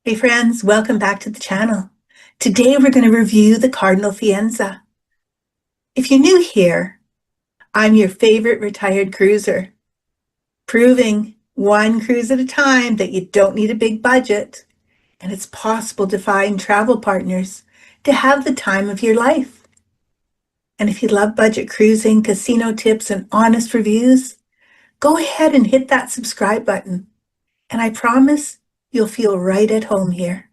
Hey friends, welcome back to the channel. Today we're going to review the Carnival Firenze. If you're new here, I'm your favorite retired cruiser, proving one cruise at a time that you don't need a big budget and it's possible to find travel partners to have the time of your life. And if you love budget cruising, casino tips, and honest reviews, go ahead and hit that subscribe button. And I promise you'll feel right at home here.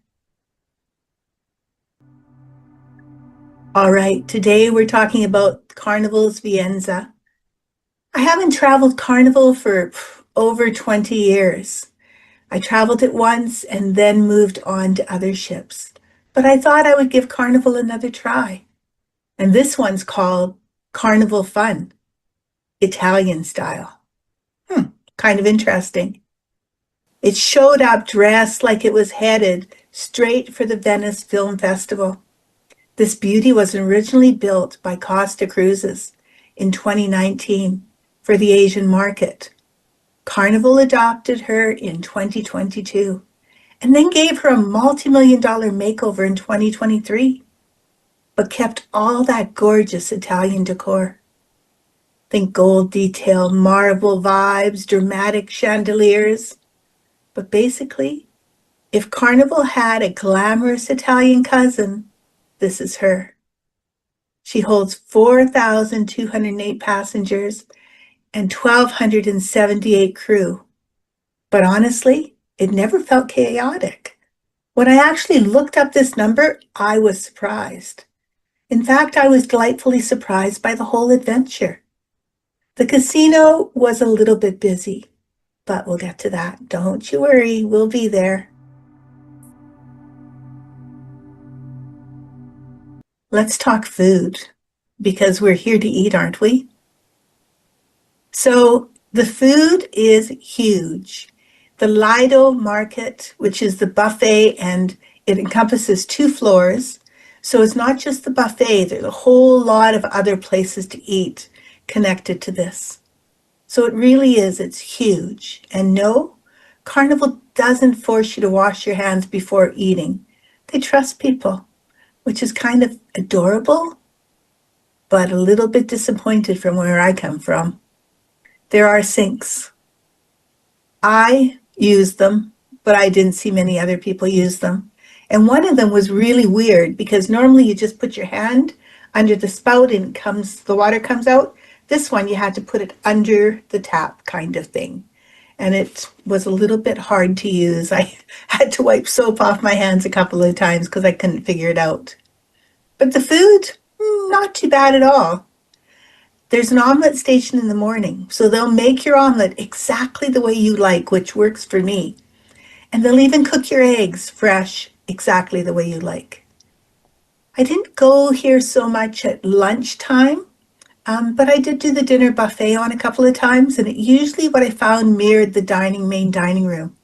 All right, today we're talking about Carnival's Firenze. I haven't traveled Carnival for over 20 years. I traveled it once and then moved on to other ships. But I thought I would give Carnival another try. And this one's called Carnival Fun, Italian style. Kind of interesting. It showed up dressed like it was headed straight for the Venice Film Festival. This beauty was originally built by Costa Cruises in 2019 for the Asian market. Carnival adopted her in 2022 and then gave her a multi-million-dollar makeover in 2023, but kept all that gorgeous Italian decor. Think gold detail, marble vibes, dramatic chandeliers. But basically, if Carnival had a glamorous Italian cousin, this is her. She holds 4,208 passengers and 1,278 crew. But honestly, it never felt chaotic. When I actually looked up this number, I was surprised. In fact, I was delightfully surprised by the whole adventure. The casino was a little bit busy, but we'll get to that. Don't you worry, we'll be there. Let's talk food, because we're here to eat, aren't we? So the food is huge. The Lido market, which is the buffet, and it encompasses 2 floors. So it's not just the buffet, there's a whole lot of other places to eat connected to this. So it really is, it's huge. And no, Carnival doesn't force you to wash your hands before eating. They trust people, which is kind of adorable, but a little bit disappointed from where I come from. There are sinks. I use them, but I didn't see many other people use them. And one of them was really weird because normally you just put your hand under the spout and the water comes out. This one you had to put it under the tap kind of thing. And it was a little bit hard to use. I had to wipe soap off my hands a couple of times because I couldn't figure it out. But the food, not too bad at all. There's an omelet station in the morning, so they'll make your omelet exactly the way you like, which works for me. And they'll even cook your eggs fresh, exactly the way you like. I didn't go here so much at lunchtime, but I did do the dinner buffet on a couple of times, and it usually what I found mirrored the main dining room.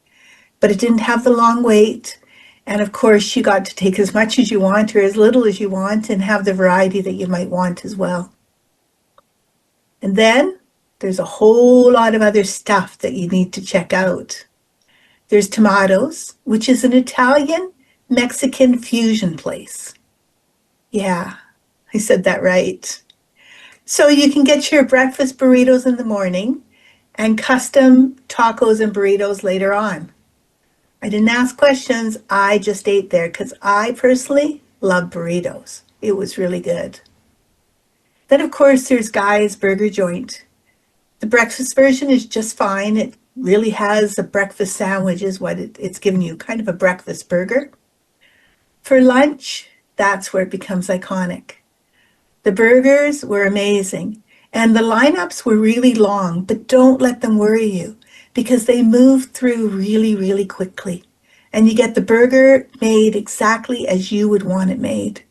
But it didn't have the long wait. And of course, you got to take as much as you want or as little as you want and have the variety that you might want as well. And then there's a whole lot of other stuff that you need to check out. There's Tomatoes, which is an Italian-Mexican fusion place. Yeah, I said that right. So you can get your breakfast burritos in the morning and custom tacos and burritos later on. I didn't ask questions, I just ate there because I personally love burritos. It was really good. Then, of course, there's Guy's Burger Joint. The breakfast version is just fine. It really has a breakfast sandwich is what it's giving you, kind of a breakfast burger. For lunch, that's where it becomes iconic. The burgers were amazing, and the lineups were really long, but don't let them worry you because they move through really, really quickly. And you get the burger made exactly as you would want it made.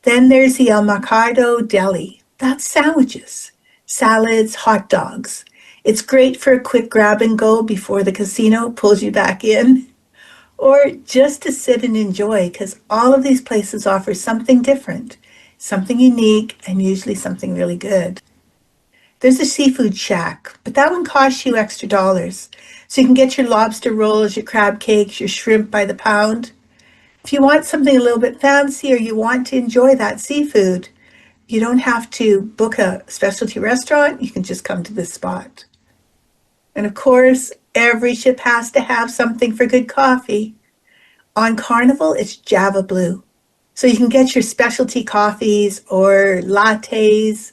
Then there's the El Mercado Deli. That's sandwiches, salads, hot dogs. It's great for a quick grab and go before the casino pulls you back in. Or just to sit and enjoy because all of these places offer something different, something unique, and usually something really good. There's a seafood shack, but that one costs you extra dollars. So you can get your lobster rolls, your crab cakes, your shrimp by the pound. If you want something a little bit fancy or you want to enjoy that seafood, you don't have to book a specialty restaurant. You can just come to this spot. And of course, every ship has to have something for good coffee. On Carnival, it's Java Blue. So you can get your specialty coffees or lattes,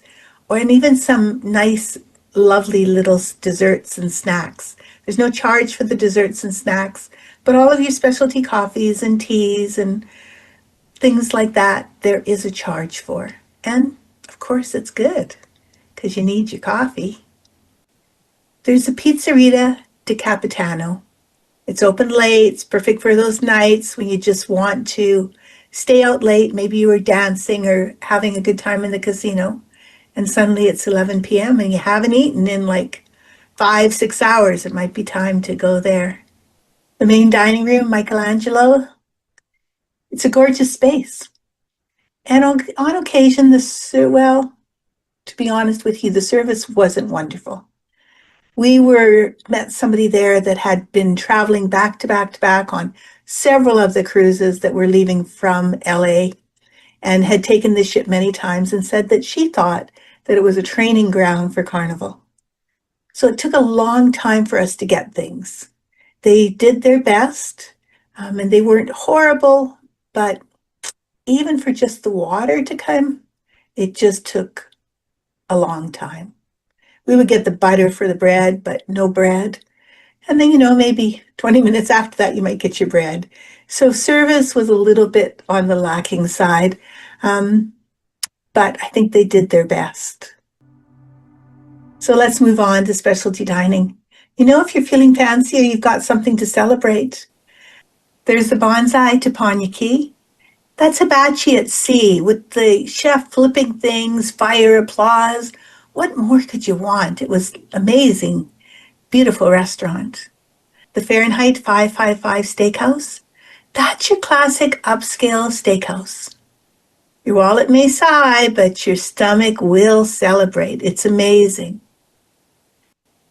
and even some nice, lovely little desserts and snacks. There's no charge for the desserts and snacks, but all of your specialty coffees and teas and things like that, there is a charge for. And of course, it's good because you need your coffee. There's a Pizzeria di Capitano. It's open late. It's perfect for those nights when you just want to stay out late. Maybe you were dancing or having a good time in the casino, and suddenly it's 11 p.m. and you haven't eaten in like 5, 6 hours. It might be time to go there. The main dining room, Michelangelo, it's a gorgeous space. And on occasion, well, to be honest with you, the service wasn't wonderful. We met somebody there that had been traveling back to back to back on several of the cruises that were leaving from LA and had taken this ship many times and said that she thought that it was a training ground for Carnival. So it took a long time for us to get things. They did their best, and they weren't horrible, but even for just the water to come, it just took a long time. We would get the butter for the bread, but no bread. And then, maybe 20 minutes after that, you might get your bread. So service was a little bit on the lacking side, but I think they did their best. So let's move on to specialty dining. If you're feeling fancy or you've got something to celebrate, there's the bonsai teppanyaki. That's hibachi at sea with the chef flipping things, fire, applause. What more could you want? It was amazing, beautiful restaurant. The Fahrenheit 555 Steakhouse, that's your classic upscale steakhouse. Your wallet may sigh, but your stomach will celebrate. It's amazing.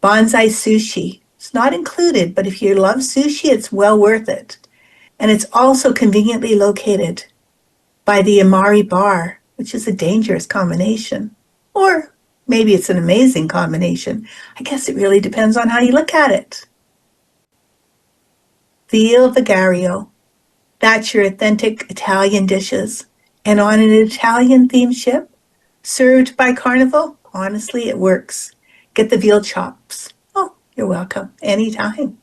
Bonsai Sushi, it's not included, but if you love sushi, it's well worth it. And it's also conveniently located by the Amari Bar, which is a dangerous combination. Or maybe it's an amazing combination. I guess it really depends on how you look at it. The Il Vigario, that's your authentic Italian dishes. And on an Italian-themed ship, served by Carnival, honestly, it works. Get the veal chops. Oh, you're welcome. Anytime.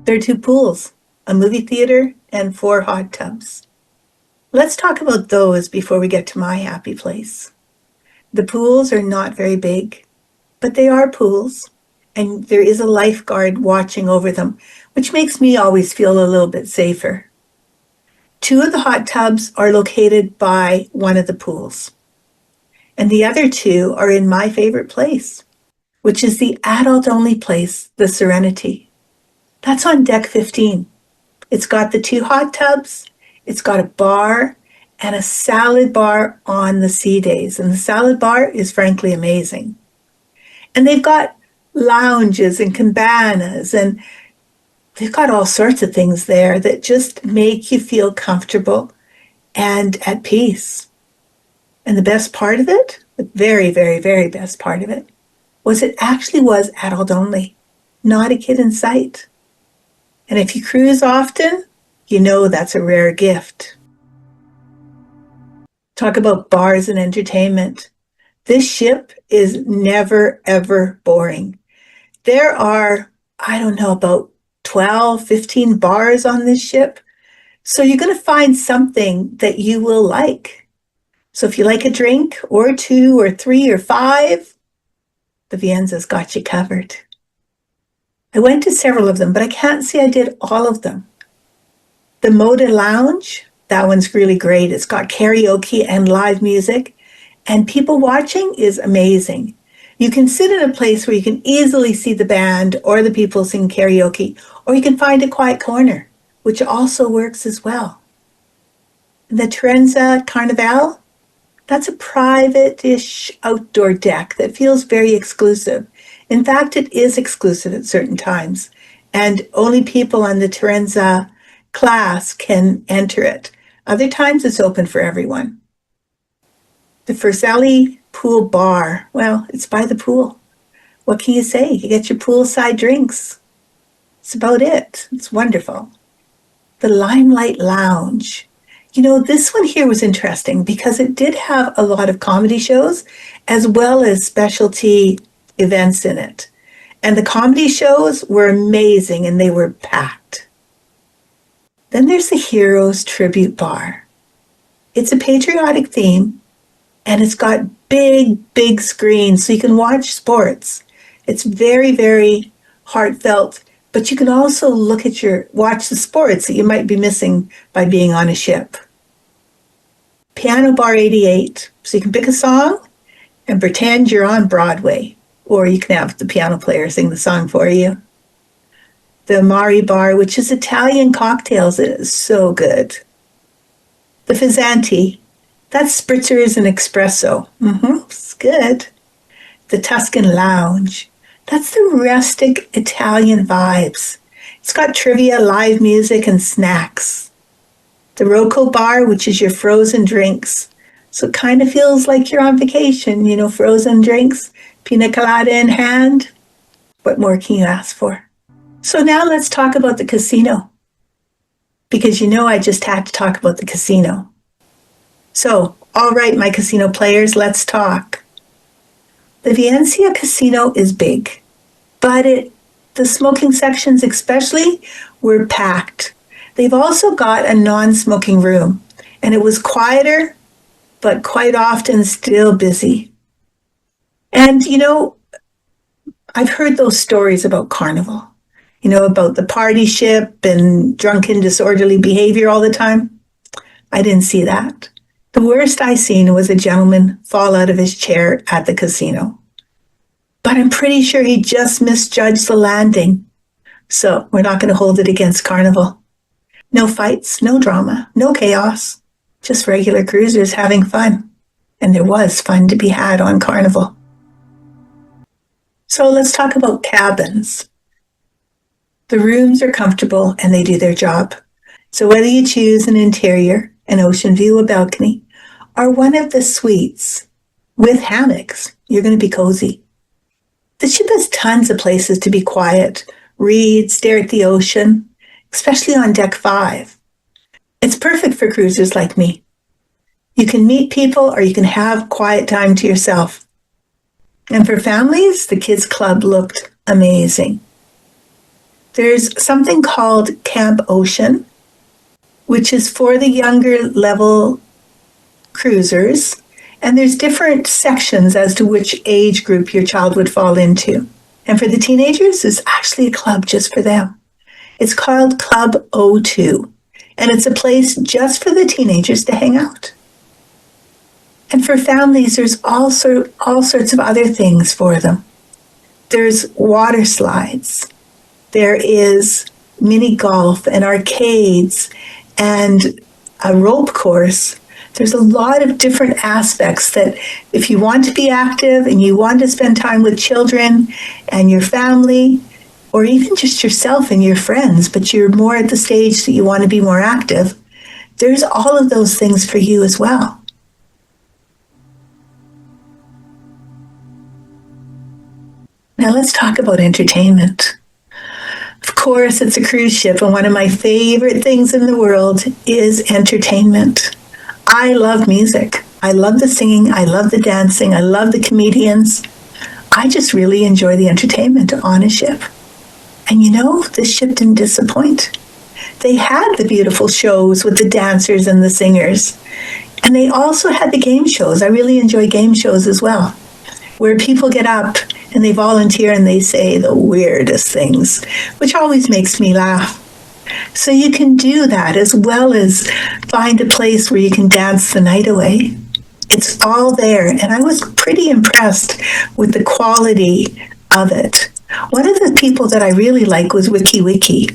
There are 2 pools, a movie theater, and 4 hot tubs. Let's talk about those before we get to my happy place. The pools are not very big, but they are pools, and there is a lifeguard watching over them, which makes me always feel a little bit safer. 2 of the hot tubs are located by one of the pools, and the other 2 are in my favorite place, which is the adult-only place, the Serenity. That's on deck 15. It's got the 2 hot tubs, it's got a bar, and a salad bar on the sea days. And the salad bar is frankly amazing. And they've got lounges and cabanas, and they've got all sorts of things there that just make you feel comfortable and at peace. And the best part of it, the very, very, very best part of it, was it actually was adult only, not a kid in sight. And if you cruise often, that's a rare gift. Talk about bars and entertainment. This ship is never, ever boring. There are, I don't know, about 12, 15 bars on this ship. So you're going to find something that you will like. So if you like a drink or 2 or 3 or 5, the Vienza's got you covered. I went to several of them, but I can't say I did all of them. The Moda Lounge, that one's really great. It's got karaoke and live music, and people watching is amazing. You can sit in a place where you can easily see the band or the people sing karaoke, or you can find a quiet corner, which also works as well. The Firenze Carnival, That's a private-ish outdoor deck that feels very exclusive. In fact, it is exclusive at certain times, and only people on the Firenze class can enter it. Other times, it's open for everyone. The Firene pool bar, well, it's by the pool. What can you say? You get your poolside drinks. It's about it. It's wonderful. The Limelight Lounge. You know, this one here was interesting because it did have a lot of comedy shows as well as specialty events in it. And the comedy shows were amazing and they were packed. Then there's the Heroes Tribute Bar. It's a patriotic theme and it's got big screens so you can watch sports. It's very, very heartfelt, but you can also watch the sports that you might be missing by being on a ship. Piano Bar 88, so you can pick a song and pretend you're on Broadway, or you can have the piano player sing the song for you. The Mari Bar, which is Italian cocktails, it is so good. The Fizzanti, that's spritzers and espresso. It's good. The Tuscan Lounge, that's the rustic Italian vibes. It's got trivia, live music, and snacks. The Rocco Bar, which is your frozen drinks. So it kind of feels like you're on vacation, you know, frozen drinks, pina colada in hand. What more can you ask for? So now let's talk about the casino. Because you know I just had to talk about the casino. So, all right, my casino players, let's talk. The Viencia Casino is big, but the smoking sections especially were packed. They've also got a non-smoking room, and it was quieter, but quite often still busy. And, you know, I've heard those stories about Carnival, you know, about the party ship and drunken, disorderly behavior all the time. I didn't see that. The worst I seen was a gentleman fall out of his chair at the casino. But I'm pretty sure he just misjudged the landing. So we're not going to hold it against Carnival. No fights, no drama, no chaos. Just regular cruisers having fun. And there was fun to be had on Carnival. So let's talk about cabins. The rooms are comfortable and they do their job. So whether you choose an interior, an ocean view, a balcony, or one of the suites with hammocks, you're going to be cozy. The ship has tons of places to be quiet, read, stare at the ocean, especially on deck 5. It's perfect for cruisers like me. You can meet people or you can have quiet time to yourself. And for families, the kids' club looked amazing. There's something called Camp Ocean, which is for the younger level cruisers. And there's different sections as to which age group your child would fall into. And for the teenagers, it's actually a club just for them. It's called Club O2, and it's a place just for the teenagers to hang out. And for families, there's all sorts of other things for them. There's water slides. There is mini golf and arcades and a rope course. There's a lot of different aspects that if you want to be active and you want to spend time with children and your family, or even just yourself and your friends, but you're more at the stage that you want to be more active, there's all of those things for you as well. Now let's talk about entertainment. Of course, it's a cruise ship, and one of my favorite things in the world is entertainment. I love music. I love the singing. I love the dancing. I love the comedians. I just really enjoy the entertainment on a ship. And you know, this ship didn't disappoint. They had the beautiful shows with the dancers and the singers. And they also had the game shows. I really enjoy game shows as well, where people get up and they volunteer and they say the weirdest things, which always makes me laugh. So you can do that as well as find a place where you can dance the night away. It's all there. And I was pretty impressed with the quality of it. One of the people that I really like was Wiki Wiki.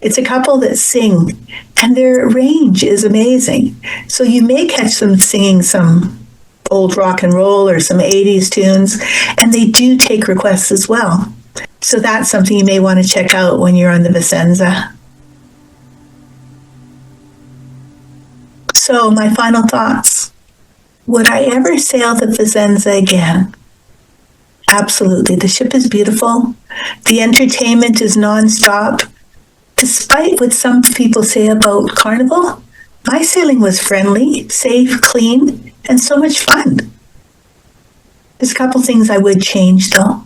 It's a couple that sing, and their range is amazing. So you may catch them singing some old rock and roll or some 80s tunes, and they do take requests as well. So that's something you may want to check out when you're on the Vicenza. So my final thoughts. Would I ever sail the Vicenza again? Absolutely. The ship is beautiful. The entertainment is nonstop. Despite what some people say about Carnival, my sailing was friendly, safe, clean, and so much fun. There's a couple things I would change though.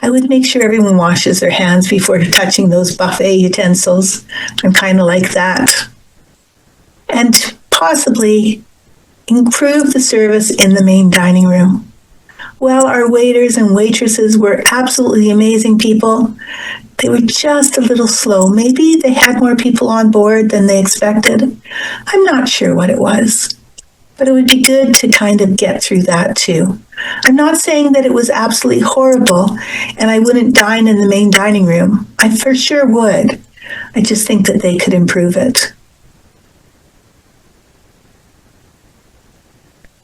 I would make sure everyone washes their hands before touching those buffet utensils. I'm kind of like that. And possibly improve the service in the main dining room. Well, our waiters and waitresses were absolutely amazing people. They were just a little slow. Maybe they had more people on board than they expected. I'm not sure what it was, but it would be good to kind of get through that too. I'm not saying that it was absolutely horrible and I wouldn't dine in the main dining room. I for sure would. I just think that they could improve it.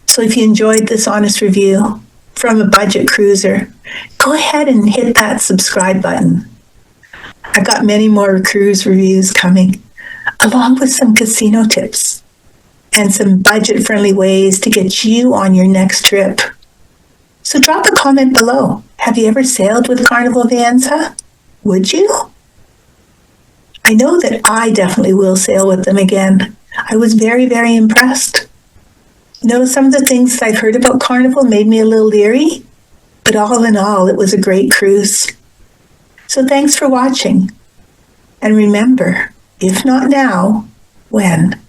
So if you enjoyed this honest review from a budget cruiser, go ahead and hit that subscribe button. I've got many more cruise reviews coming, along with some casino tips and some budget-friendly ways to get you on your next trip. So drop a comment below. Have you ever sailed with Carnival Firenze? Would you? I know that I definitely will sail with them again. I was very, very impressed. You know, some of the things that I've heard about Carnival made me a little leery, but all in all, it was a great cruise. So thanks for watching. And remember, if not now, when?